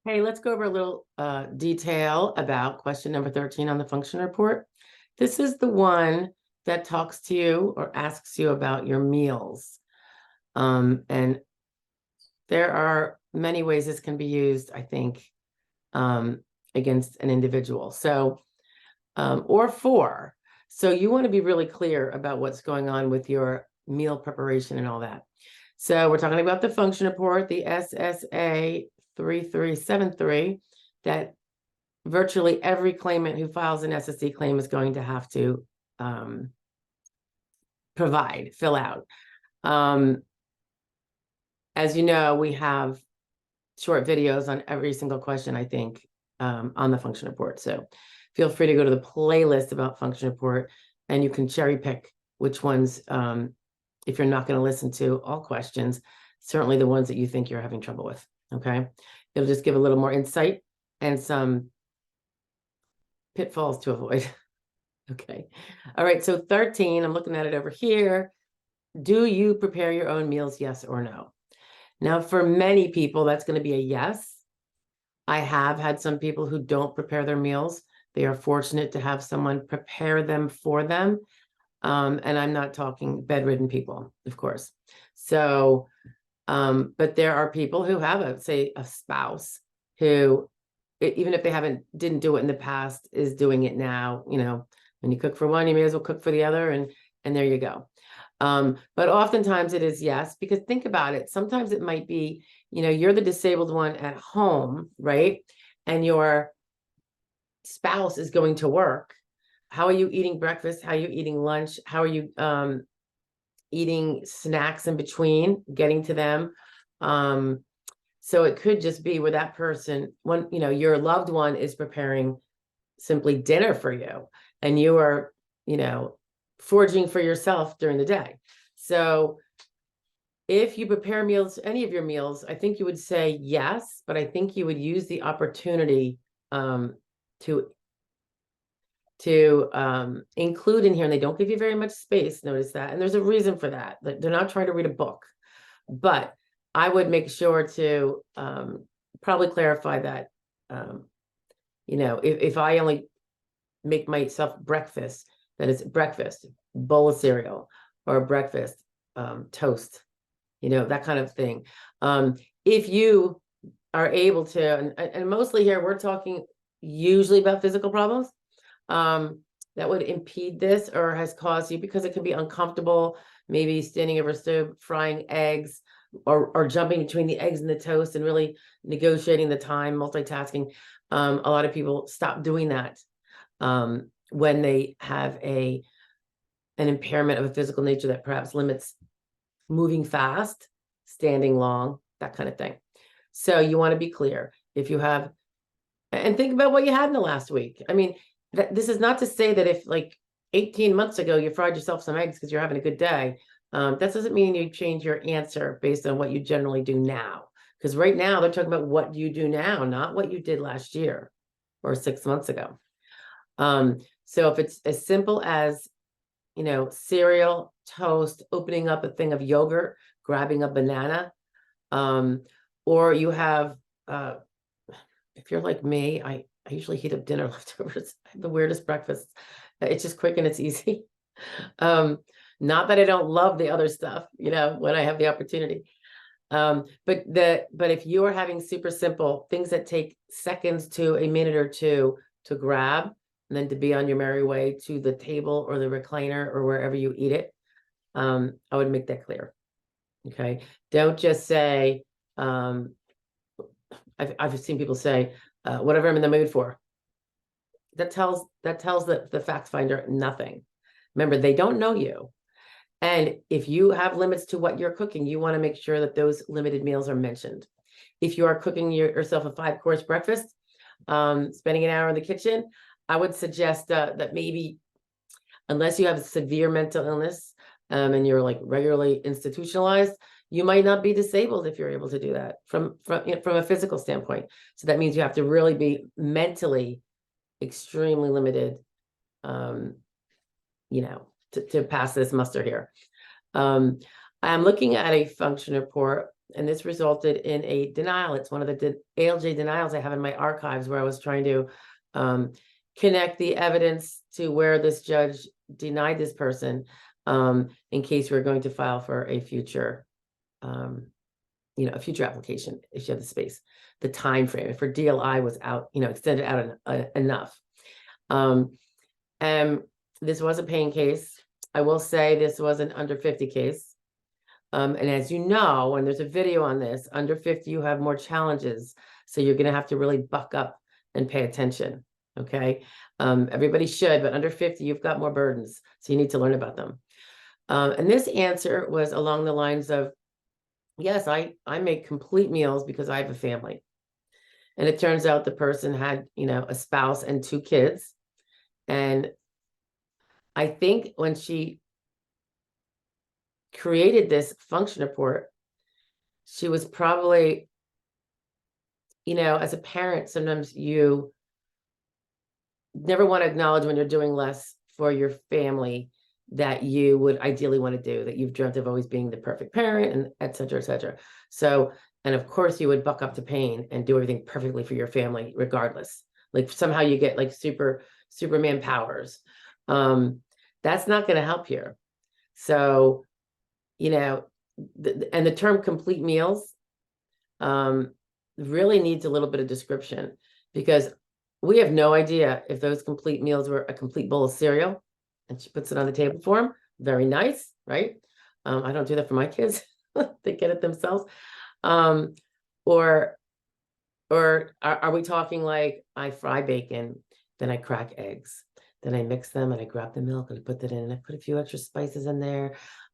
Hey, let's go over a little detail about question number 13 on the function report. This is the one that talks to you or asks you about your meals. And there are many ways this can be used, I think, against an individual. So, or for. So you want to be really clear about what's going on with your meal preparation and all that. So we're talking about the function report, the SSA 3373, that virtually every claimant who files an SSA claim is going to have to fill out. As you know, we have short videos on every single question, I think, on the function report. So feel free to go to the playlist about function report, and you can cherry pick which ones, if you're not going to listen to all questions, certainly the ones that you think you're having trouble with. Okay. It'll just give a little more insight and some pitfalls to avoid. Okay. All right. So 13, I'm looking at it over here. Do you prepare your own meals? Yes or no? Now, for many people, that's going to be a yes. I have had some people who don't prepare their meals. They are fortunate to have someone prepare them for them. And I'm not talking bedridden people, of course. So, but there are people who have say a spouse who, even if they didn't do it in the past, is doing it now. You know, when you cook for one, you may as well cook for the other, and there you go. But oftentimes it is yes, because think about it. Sometimes it might be, you're the disabled one at home, right? And your spouse is going to work. How are you eating breakfast? How are you eating lunch? How are you eating snacks in between, getting to them? So it could just be where that person, your loved one is preparing simply dinner for you, and you are, foraging for yourself during the day. So if you prepare meals, any of your meals, I think you would say yes, but I think you would use the opportunity to include in here, and they don't give you very much space, notice that, and there's a reason for that. They're not trying to read a book, but I would make sure to probably clarify that, if I only make myself breakfast, that it's breakfast, bowl of cereal, or breakfast, toast, that kind of thing. If you are able to, and mostly here, we're talking usually about physical problems that would impede this or has caused you, because it can be uncomfortable, maybe standing over a stove, frying eggs, or jumping between the eggs and the toast and really negotiating the time, multitasking. A lot of people stop doing that when they have an impairment of a physical nature that perhaps limits moving fast, standing long, that kind of thing. So you want to be clear. If you have, and think about what you had in the last week. I mean, this is not to say that if, like, 18 months ago you fried yourself some eggs because you're having a good day, that doesn't mean you change your answer based on what you generally do now. Because right now they're talking about what you do now, not what you did last year or 6 months ago. So if it's as simple as, cereal, toast, opening up a thing of yogurt, grabbing a banana, or you have, if you're like me, I usually heat up dinner leftovers. I have the weirdest breakfast. It's just quick and it's easy. Not that I don't love the other stuff, when I have the opportunity. But if you are having super simple things that take seconds to a minute or two to grab, and then to be on your merry way to the table or the recliner or wherever you eat it, I would make that clear. Okay. Don't just say, I've seen people say, whatever I'm in the mood for. That tells the fact finder nothing. Remember, they don't know you. And if you have limits to what you're cooking, you want to make sure that those limited meals are mentioned. If you are cooking yourself a 5-course breakfast, spending an hour in the kitchen, I would suggest that maybe, unless you have a severe mental illness and you're like regularly institutionalized, you might not be disabled if you're able to do that from a physical standpoint. So that means you have to really be mentally extremely limited, to pass this muster here. I'm looking at a function report and this resulted in a denial. It's one of the ALJ denials I have in my archives, where I was trying to connect the evidence to where this judge denied this person, in case we're going to file for a future, a future application if you have the space, the time frame for DLI was out, extended out enough. And this was a pain case. I will say this was an under 50 case. And as you know, when there's a video on this, under 50, you have more challenges. So you're going to have to really buck up and pay attention. Okay. Everybody should, but under 50, you've got more burdens. So you need to learn about them. And this answer was along the lines of, yes, I make complete meals because I have a family. And it turns out the person had, a spouse and 2 kids. And I think when she created this function report, she was probably, as a parent, sometimes you never want to acknowledge when you're doing less for your family that you would ideally want to do, that you've dreamt of always being the perfect parent, and et cetera, et cetera. So, and of course you would buck up to pain and do everything perfectly for your family, regardless. Like somehow you get like Superman powers. That's not going to help here. So, and the term complete meals really needs a little bit of description, because we have no idea if those complete meals were a complete bowl of cereal and she puts it on the table for them. Very nice, right? I don't do that for my kids. They get it themselves. Or are we talking like I fry bacon, then I crack eggs, then I mix them and I grab the milk and I put that in and I put a few extra spices in there.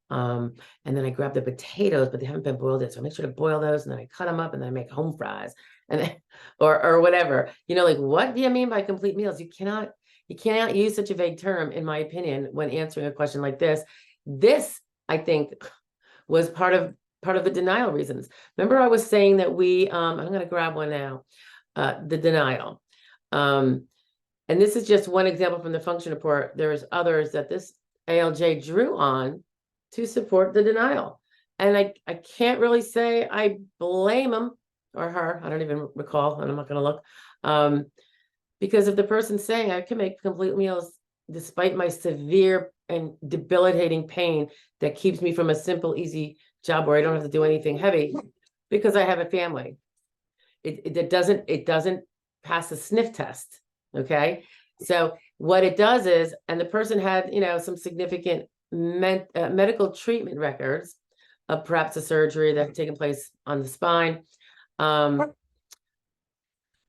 And then I grab the potatoes, but they haven't been boiled yet. So I make sure to boil those, and then I cut them up and then I make home fries, and then, or whatever, like, what do you mean by complete meals? You cannot use such a vague term, in my opinion, when answering a question like this. This, I think, was part of the denial reasons. Remember, I was saying that I'm going to grab one now, the denial. And this is just one example from the function report. There's others that this ALJ drew on to support the denial. And I can't really say I blame him or her. I don't even recall, and I'm not going to look. Because if the person's saying I can make complete meals despite my severe and debilitating pain that keeps me from a simple, easy job where I don't have to do anything heavy because I have a family, it doesn't pass the sniff test. Okay. So what it does is, and the person had, some significant medical treatment records of perhaps a surgery that had taken place on the spine. There's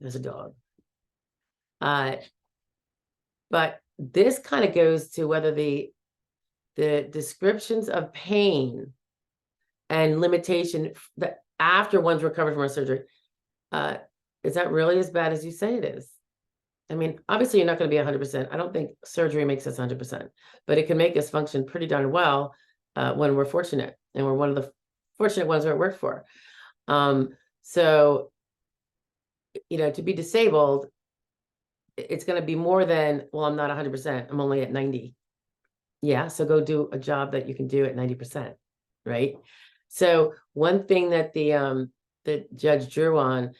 a dog. But this kind of goes to whether the descriptions of pain and limitation that after one's recovered from a surgery, is that really as bad as you say it is? I mean, obviously you're not going to be 100%. I don't think surgery makes us 100%, but it can make us function pretty darn well when we're fortunate, and we're one of the fortunate ones that it worked for. So, to be disabled, it's going to be more than, well, I'm not 100%. I'm only at 90. Yeah. So go do a job that you can do at 90%. Right. So one thing that the judge drew on,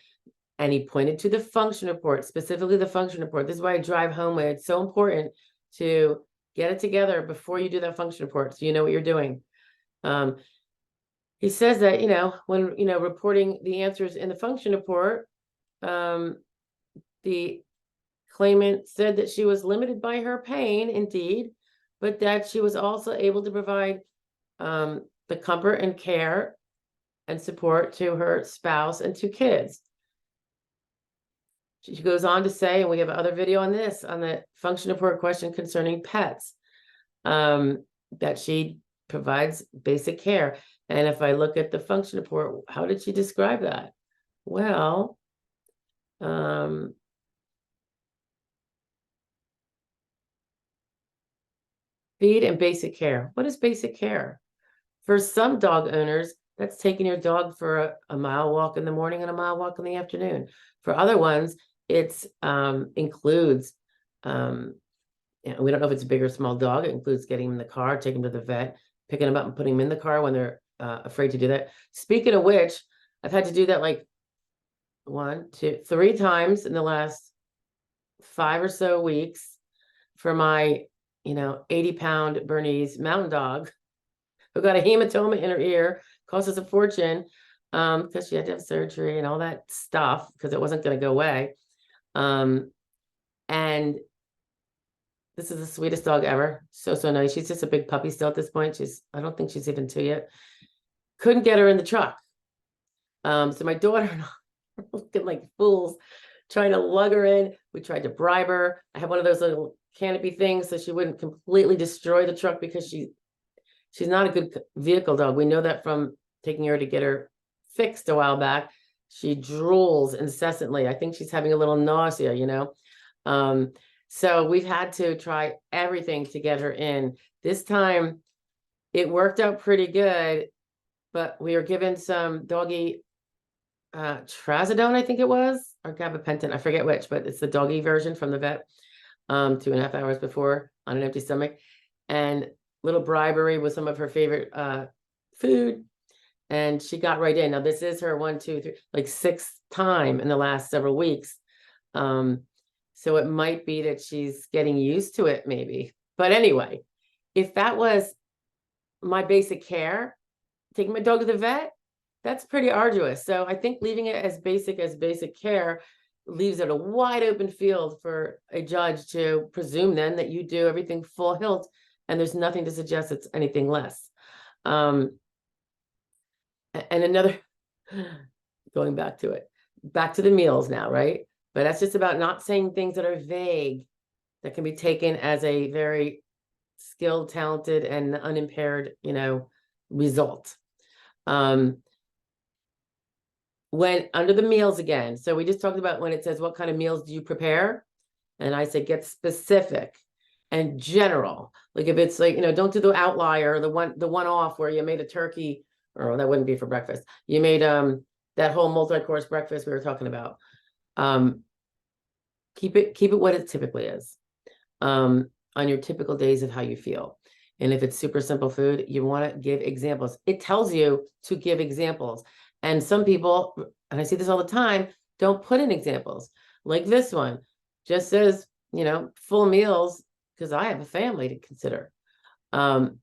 and he pointed to the function report, specifically the function report. This is why I drive home with it's so important to get it together before you do that function report, so you know what you're doing. He says that, when, reporting the answers in the function report, the claimant said that she was limited by her pain, indeed, but that she was also able to provide the comfort and care and support to her spouse and 2 kids. She goes on to say, and we have other video on this, on the function report question concerning pets, that she provides basic care. And if I look at the function report, how did she describe that? Well, feed and basic care. What is basic care? For some dog owners, that's taking your dog for a mile walk in the morning and a mile walk in the afternoon. For other ones, it's includes, we don't know if it's a big or small dog. It includes getting them in the car, taking them to the vet, picking them up and putting them in the car when they're afraid to do that. Speaking of which, I've had to do that like 1, 2, 3 times in the last 5 or so weeks for my, 80-pound Bernese mountain dog who got a hematoma in her ear, cost us a fortune, because she had to have surgery and all that stuff because it wasn't going to go away. And this is the sweetest dog ever. So nice. She's just a big puppy still at this point. I don't think she's even 2 yet. Couldn't get her in the truck. So my daughter and I were looking like fools trying to lug her in. We tried to bribe her. I had one of those little canopy things so she wouldn't completely destroy the truck because she's not a good vehicle dog. We know that from taking her to get her fixed a while back. She drools incessantly. I think she's having a little nausea, So we've had to try everything to get her in. This time it worked out pretty good, but we were given some doggy trazodone, I think it was, or gabapentin, I forget which, but it's the doggy version from the vet, 2.5 hours before on an empty stomach, and little bribery with some of her favorite food, and she got right in. Now this is her 1, 2, 3, like 6th time in the last several weeks, so it might be that she's getting used to it, maybe. But anyway, if that was my basic care, taking my dog to the vet, that's pretty arduous. So I think leaving it as basic care leaves it a wide open field for a judge to presume then that you do everything full hilt, and there's nothing to suggest it's anything less. And another, going back to the meals now, right? But that's just about not saying things that are vague, that can be taken as a very skilled, talented, and unimpaired, result. When under the meals again, so we just talked about when it says, what kind of meals do you prepare? And I say, get specific and general. Like if it's like, don't do the outlier, the one off where you made a turkey, or that wouldn't be for breakfast. You made that whole multi-course breakfast we were talking about. Keep it what it typically is, on your typical days of how you feel. And if it's super simple food, you want to give examples. It tells you to give examples. And some people, and I see this all the time, don't put in examples. Like this one just says, full meals, because I have a family to consider. But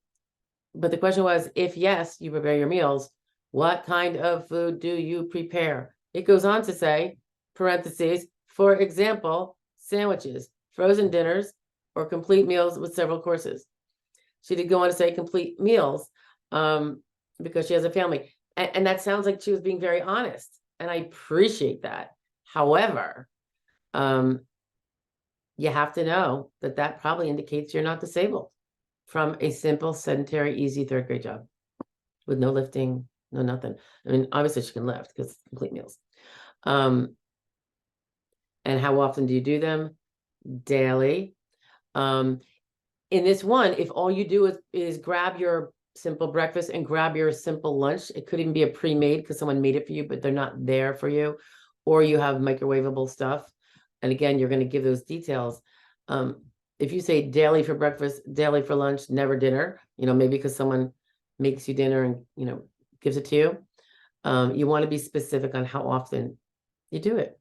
the question was, if yes, you prepare your meals, what kind of food do you prepare? It goes on to say, parentheses, for example, sandwiches, frozen dinners, or complete meals with several courses. She did go on to say complete meals, because she has a family. And that sounds like she was being very honest. And I appreciate that. However, you have to know that probably indicates you're not disabled from a simple, sedentary, easy 3rd grade job with no lifting, no nothing. I mean, obviously she can lift because complete meals. And how often do you do them? Daily. In this one, if all you do is grab your simple breakfast and grab your simple lunch, it could even be a pre-made because someone made it for you, but they're not there for you, or you have microwavable stuff. And again, you're going to give those details. If you say daily for breakfast, daily for lunch, never dinner, maybe because someone makes you dinner and, gives it to you. You want to be specific on how often you do it,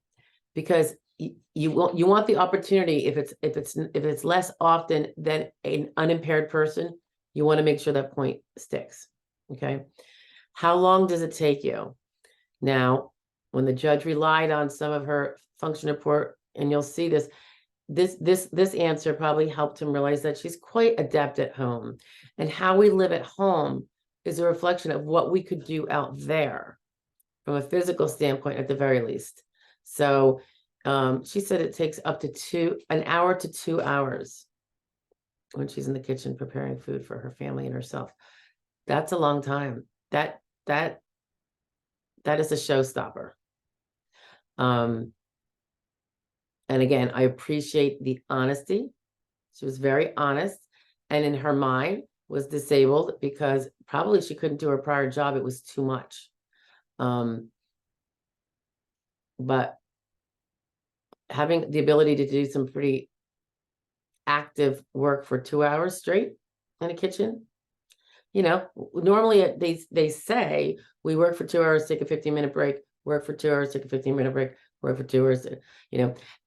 because you want the opportunity. If it's less often than an unimpaired person, you want to make sure that point sticks. Okay. How long does it take you? Now, when the judge relied on some of her function report, and you'll see this answer probably helped him realize that she's quite adept at home, and how we live at home is a reflection of what we could do out there from a physical standpoint, at the very least. So she said it takes up to an hour to 2 hours when she's in the kitchen preparing food for her family and herself. That's a long time. That is a showstopper. And again, I appreciate the honesty. She was very honest, and in her mind was disabled because probably she couldn't do her prior job. It was too much. But having the ability to do some pretty active work for 2 hours straight in a kitchen, Normally they say we work for 2 hours, take a 15-minute break, work for 2 hours, take a 15-minute break, work for 2 hours,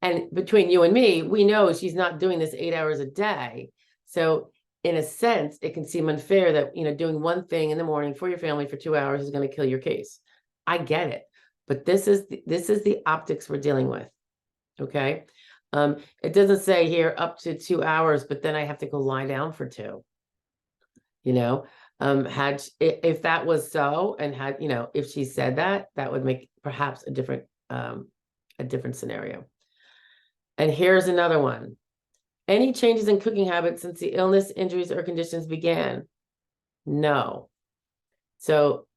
and between you and me, we know she's not doing this 8 hours a day. So in a sense, it can seem unfair that, doing one thing in the morning for your family for 2 hours is going to kill your case. I get it, but this is the optics we're dealing with. Okay. It doesn't say here up to 2 hours, but then I have to go lie down for 2. If that was so, and if she said that would make perhaps a different scenario. And here's another one. Any changes in cooking habits since the illness, injuries, or conditions began? No. So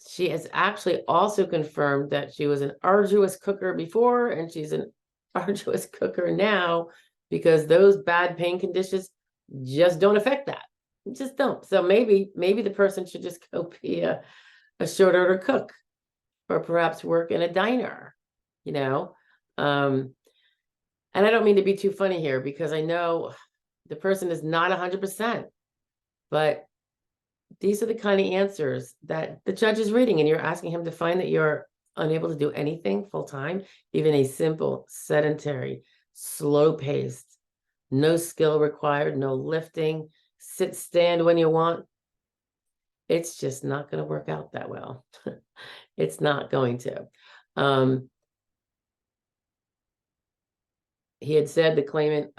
she has actually also confirmed that she was an arduous cooker before, and she's an arduous cooker now, because those bad pain conditions just don't affect that. Just don't. So maybe the person should just go be a short order cook, or perhaps work in a diner, and I don't mean to be too funny here, because I know the person is not 100%, but these are the kind of answers that the judge is reading, and you're asking him to find that you're unable to do anything full time, even a simple, sedentary, slow paced, no skill required, no lifting, sit, stand when you want. It's just not going to work out that well. It's not going to. He had said the claimant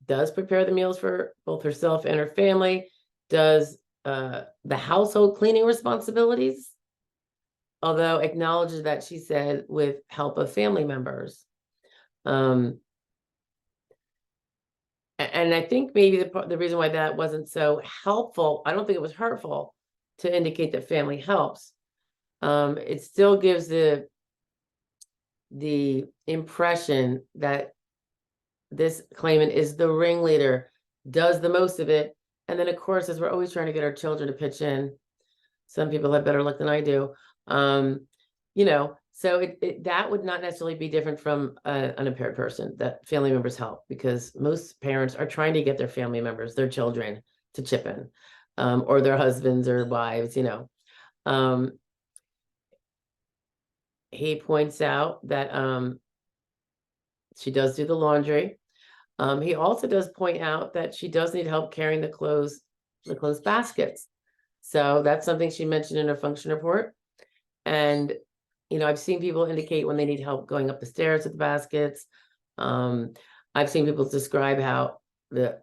does prepare the meals for both herself and her family, does the household cleaning responsibilities, although acknowledges that she said with help of family members. And I think maybe the reason why that wasn't so helpful, I don't think it was hurtful to indicate that family helps. It still gives the impression that this claimant is the ringleader, does the most of it. And then, of course, as we're always trying to get our children to pitch in, some people have better luck than I do. So that would not necessarily be different from an impaired person, that family members help, because most parents are trying to get their family members, their children, to chip in, or their husbands or wives, He points out that she does do the laundry. He also does point out that she does need help carrying the clothes baskets. So that's something she mentioned in her function report. And, I've seen people indicate when they need help going up the stairs with the baskets. I've seen people describe how the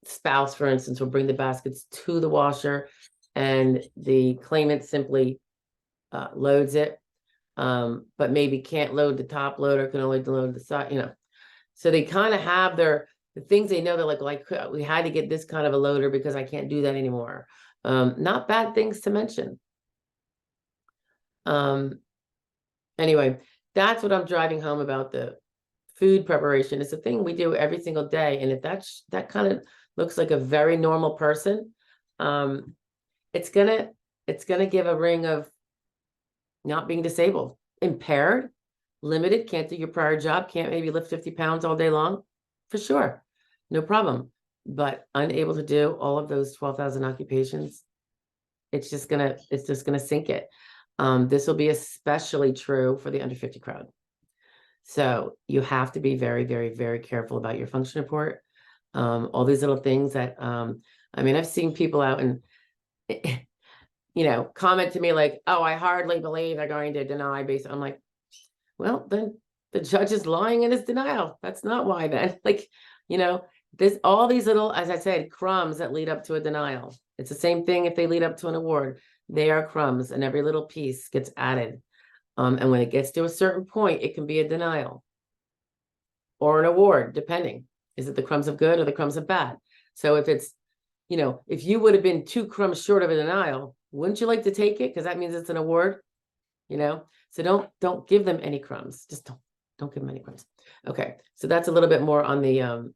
spouse, for instance, will bring the baskets to the washer, and the claimant simply loads it, but maybe can't load the top loader, can only load the side, So they kind of have the things they know. They're like, we had to get this kind of a loader because I can't do that anymore. Not bad things to mention. Anyway, that's what I'm driving home about the food preparation. It's a thing we do every single day. And if that kind of looks like a very normal person, it's gonna give a ring of not being disabled, impaired, limited, can't do your prior job, can't maybe lift 50 pounds all day long, for sure, no problem. But unable to do all of those 12,000 occupations, it's just gonna sink it. This will be especially true for the under 50 crowd. So you have to be very, very, very careful about your function report. All these little things that, I've seen people out and, comment to me like, oh, I hardly believe they're going to deny based. I'm like, well, then the judge is lying in his denial. That's not why then. All these little, as I said, crumbs that lead up to a denial. It's the same thing if they lead up to an award. They are crumbs, and every little piece gets added. And when it gets to a certain point, it can be a denial or an award, depending. Is it the crumbs of good or the crumbs of bad? So if it's, if you would have been 2 crumbs short of a denial, wouldn't you like to take it? Because that means it's an award, So don't give them any crumbs. Just don't give them any crumbs. Okay, so that's a little bit more on the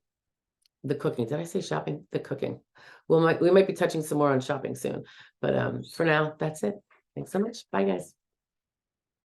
cooking. Did I say shopping? The cooking. We might be touching some more on shopping soon, but for now, that's it. Thanks so much. Bye, guys.